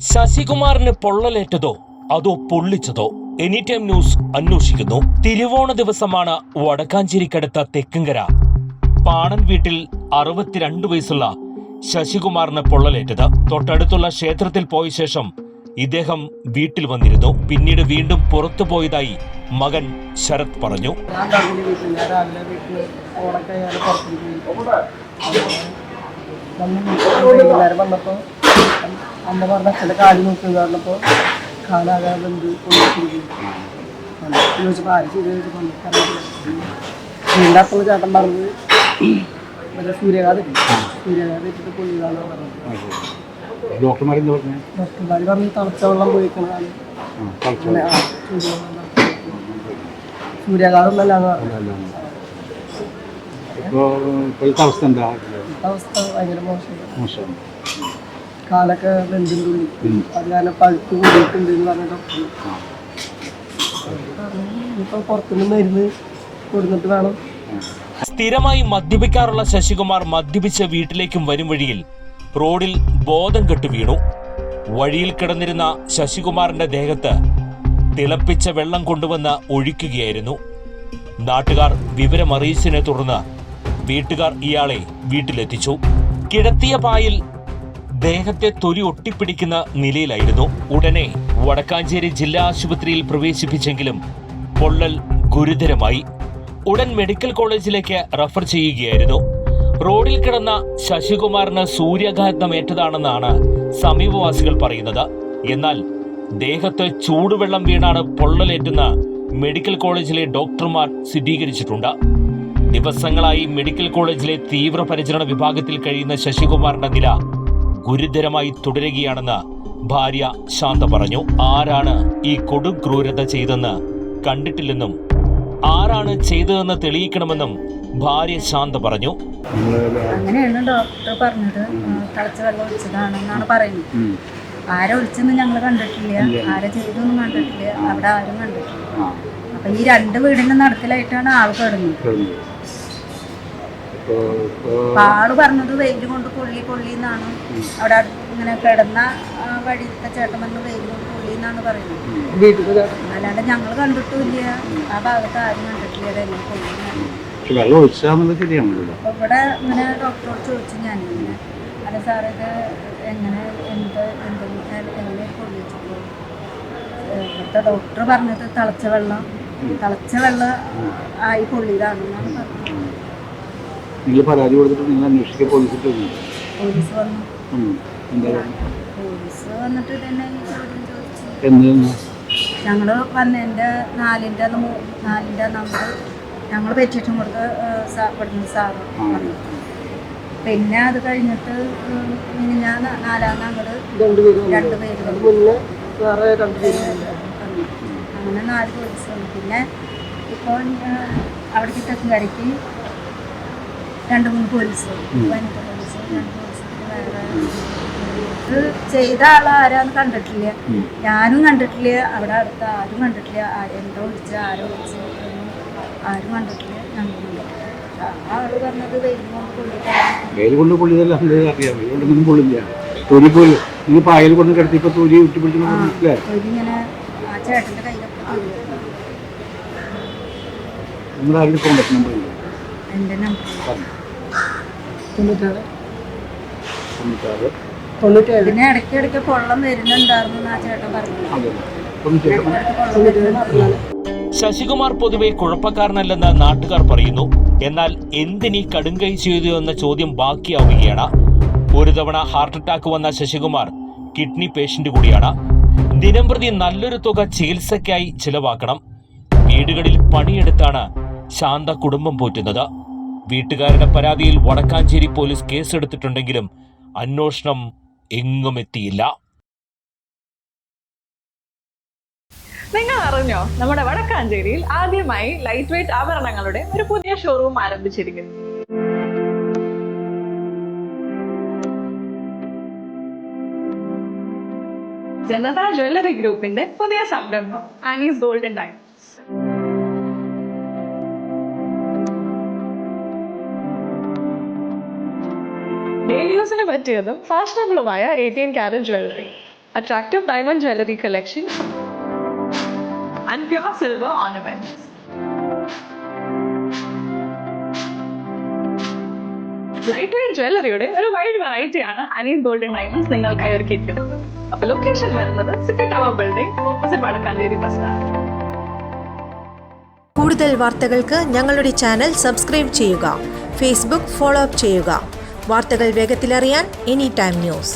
ശശികുമാറിന് പൊള്ളലേറ്റതോ അതോ പൊള്ളിച്ചതോ? Any time news അന്വേഷിക്കുന്നു. തിരുവോണ ദിവസമാണ് വടക്കാഞ്ചേരിക്കടുത്ത തെക്കുംകര പാണൻ വീട്ടിൽ 62 വയസ്സുള്ള ശശികുമാറിന് പൊള്ളലേറ്റത്. തൊട്ടടുത്തുള്ള ക്ഷേത്രത്തിൽ പോയ ശേഷം ഇദ്ദേഹം വീട്ടിൽ വന്നിരുന്നു. പിന്നീട് വീണ്ടും പുറത്തു പോയതായി മകൻ ശരത് പറഞ്ഞു. അമ്മ പറഞ്ഞ ചില കാര്യം നോക്കി പറഞ്ഞപ്പോൾ കാലാകാലം ചോദിച്ചപ്പോൾ ആര് ചെയ്ത് വീണ്ടാക്കുള്ള ചേട്ടൻ പറഞ്ഞത് മറ്റേ സൂര്യഘാതം വെച്ചിട്ട് പൊള്ളിയതാണെന്ന് പറഞ്ഞത്. ഡോക്ടർമാർ പറഞ്ഞ് തളച്ച വെള്ളം പോയിക്കണതാണ്. സൂര്യഘാതം എന്നല്ലാന്ന് പറഞ്ഞു. അവസ്ഥ ഭയങ്കര മോശം. കാലൊക്കെ വെന്തുള്ളി അത് കാരണം പഴുത്ത് കൂടിയിട്ടുണ്ട് എന്ന് പറഞ്ഞ ഡോക്ടർ. ഇപ്പൊ പുറത്തുനിന്ന് മരുന്ന് കൊടുത്തിട്ട് വേണം. സ്ഥിരമായി മദ്യപിക്കാറുള്ള ശശികുമാർ മദ്യപിച്ച് വീട്ടിലേക്കും വരും വഴിയിൽ റോഡിൽ ബോധം കെട്ട് വീണു. വഴിയിൽ കിടന്നിരുന്ന ശശികുമാറിന്റെ ദേഹത്ത് തിളപ്പിച്ച വെള്ളം കൊണ്ടുവന്ന് ഒഴിക്കുകയായിരുന്നു. നാട്ടുകാർ വിവരമറിയിച്ചതിനെ തുടർന്ന് വീട്ടുകാർ ഇയാളെ വീട്ടിലെത്തിച്ചു. കിടത്തിയ പായിൽ ദേഹത്തെ തൊലി ഒട്ടിപ്പിടിക്കുന്ന നിലയിലായിരുന്നു. ഉടനെ വടക്കാഞ്ചേരി ജില്ലാ ആശുപത്രിയിൽ പ്രവേശിപ്പിച്ചെങ്കിലും പൊള്ളൽ ഗുരുതരമായി. ഉടൻ മെഡിക്കൽ കോളേജിലേക്ക് റഫർ ചെയ്യുകയായിരുന്നു. റോഡിൽ കിടന്ന ശശികുമാറിന് സൂര്യാഘാതമേറ്റതാണെന്നാണ് സമീപവാസികൾ പറയുന്നത്. എന്നാൽ ദേഹത്ത് ചൂടുവെള്ളം വീണാണ് പൊള്ളലേറ്റെന്ന് മെഡിക്കൽ കോളേജിലെ ഡോക്ടർമാർ സ്ഥിരീകരിച്ചിട്ടുണ്ട്. ദിവസങ്ങളായി മെഡിക്കൽ കോളേജിലെ തീവ്രപരിചരണ വിഭാഗത്തിൽ കഴിയുന്ന ശശികുമാറിന്റെ നില ഗുരുതരമായി തുടരുകയാണെന്ന് ഭാര്യ ശാന്ത പറഞ്ഞു. ആരാണ് ഈ കൊടും ക്രൂരത ചെയ്തെന്ന് കണ്ടിട്ടില്ലെന്നും ആരാണ് ചെയ്തതെന്ന് തെളിയിക്കണമെന്നും ഭാര്യ ശാന്ത പറഞ്ഞു. അങ്ങനെയാണ് ഡോക്ടർ പറഞ്ഞത്. തിളച്ച വെള്ളം ഒഴിച്ചതാണെന്നാണ് പറയുന്നത്. ആരെ ഒഴിച്ചെന്ന് ഞങ്ങൾ കണ്ടിട്ടില്ല, ആരെ ചെയ്തൊന്നും കണ്ടിട്ടില്ല, അവിടെ ആരും കണ്ടിട്ടില്ല. അപ്പൊ ഈ 2 വീടിന്റെ നടക്കിലായിട്ടാണ് ആൾ കിടന്നത്. ആള് പറഞ്ഞത് വെയിൽ കൊണ്ട് പൊള്ളി എന്നാണ്. അവിടെ ഇങ്ങനെ കിടന്ന വഴിത്തെ ചേട്ടൻ പറഞ്ഞ വെയിൽ കൊണ്ട് പൊള്ളി എന്നാണ് പറയുന്നത്. അല്ലാണ്ട് ഞങ്ങൾ കണ്ടിട്ടില്ല, ആ ഭാഗത്ത് ആരും കണ്ടിട്ടില്ല അതെങ്ങനെ പൊള്ളി. അപ്പൊ ഇവിടെ ഇങ്ങനെ ഡോക്ടറോട് ചോദിച്ചു ഞാനിങ്ങനെ, അല്ല സാർ ഇത് എങ്ങനെ എങ്ങനെ പൊള്ളിച്ചിട്ടു? ഇവിടുത്തെ ഡോക്ടർ പറഞ്ഞത് തിളച്ച വെള്ളം ആയി പൊള്ളിയതാണെന്നാണ് പറഞ്ഞത്. നിങ്ങൾ പരാതി കൊടുത്തിട്ട് നിങ്ങൾ അന്വേഷിക്കാൻ പോലീസ് വന്നു. പോലീസ് വന്നിട്ട് തന്നെ ഈ ചോദ്യം ചോദിച്ചു. ഞങ്ങള് വന്നതിന്റെ 4-ന്റെ നമ്പർ ഞങ്ങൾ പെറ്റിഷൻ കൊടുത്ത് ഇവിടുന്ന് സാറ് പറഞ്ഞു. പിന്നെ അത് കഴിഞ്ഞിട്ട് ഞാൻ 4-ാം നമ്പർ 2 പേര് അങ്ങനെ 4 പോലീസ് വന്നു. പിന്നെ ഇപ്പോൾ അവിടേക്ക് തെക്കുംകരയ്ക്ക് 2-3 പോലീസ്, വനിതാ പോലീസ്, 2 പോലീസ്. വേറെ ഇത് ചെയ്ത ആളാരാന്ന് കണ്ടിട്ടില്ല, ഞാനും കണ്ടിട്ടില്ല, അവിടെ അടുത്ത ആരും കണ്ടിട്ടില്ല. എന്തോ വിളിച്ച് ആരോ വിളിച്ച് ആരും കണ്ടിട്ടില്ല, ഞങ്ങൾ കണ്ടിട്ടില്ല. ആള് പറഞ്ഞത് വെയിൽ കൊണ്ട് പൊള്ളിയതല്ല. അറിയാം, വെയിലൊന്നും പൊള്ളില്ല. തൊലി പോലും ഈ പായൽ കൊണ്ട് കിടത്തിയപ്പോ തൊലി വിട്ടുപിടിച്ചിങ്ങനെ ആ ചേട്ടന്റെ കയ്യിലൊക്കെ തൊലി. നിങ്ങൾ ആരുടെ കോൺടാക്ട് നമ്പർ? എന്റെ നമ്പർ 97. പിന്നെ ഇടയ്ക്കിടയ്ക്ക് പൊള്ളം വരുന്നുണ്ടായിരുന്നു ആ ചേട്ടൻ പറഞ്ഞു. ശശികുമാർ പൊതുവെ കുഴപ്പക്കാരനല്ലെന്ന് നാട്ടുകാർ പറയുന്നു. എന്നാൽ എന്തിനീ കടുങ്കൈ ചെയ്തു എന്ന ചോദ്യം ബാക്കിയാവുകയാണ്. ഒരു തവണ ഹാർട്ട് അറ്റാക്ക് വന്ന ശശികുമാർ കിഡ്നി പേഷ്യന്റ് കൂടിയാണ്. ദിനംപ്രതി നല്ലൊരു തുക ചികിത്സയ്ക്കായി ചിലവാക്കണം. വീടുകളിൽ പണിയെടുത്താണ് ശാന്ത കുടുംബം പോറ്റുന്നത്. വീട്ടുകാരുടെ പരാതിയിൽ വടക്കാഞ്ചേരി പോലീസ് കേസെടുത്തിട്ടുണ്ടെങ്കിലും അന്വേഷണം എങ്ങും എത്തിയില്ല. നിങ്ങൾ അറിഞ്ഞോ, നമ്മുടെ വടക്കാഞ്ചേരിയിൽ ആദ്യമായി ലൈറ്റ് വെയ്റ്റ് ആഭരണങ്ങളുടെ ഒരു പുതിയ ഷോറൂം ആരംഭിച്ചിരിക്കുന്നു. ജനത ജ്വല്ലറി ഗ്രൂപ്പിന്റെ പുതിയ സംരംഭം Annie's gold and diamonds. Daily യൂസിന് പറ്റിയതും ഫാഷനബിളുമായ 18 carat jewellery. attractive diamond jewelry collection, and pure silver ornaments. Light weight ജ്വല്ലറിയുടെ ഒരു വൈഡ് വെറൈറ്റിയാണ് അനീസ് ഗോൾഡൻ ഡയമണ്ട്സ് നിങ്ങൾക്കായി ഒരുക്കിയിരിക്കുന്നത്. അപ്പോൾ ലൊക്കേഷൻ വരുന്നത് city tower building opposite Vadakkanchery bus stand. കൂടുതൽ വാർത്തകൾക്ക് ഞങ്ങളുടെ ചാനൽ സബ്സ്ക്രൈബ് ചെയ്യുക. ഫേസ്ബുക്ക് ഫോളോ അപ്പ് ചെയ്യുക. വാർത്തകൾ വേഗത്തിലറിയാൻ എനി ടൈം ന്യൂസ്.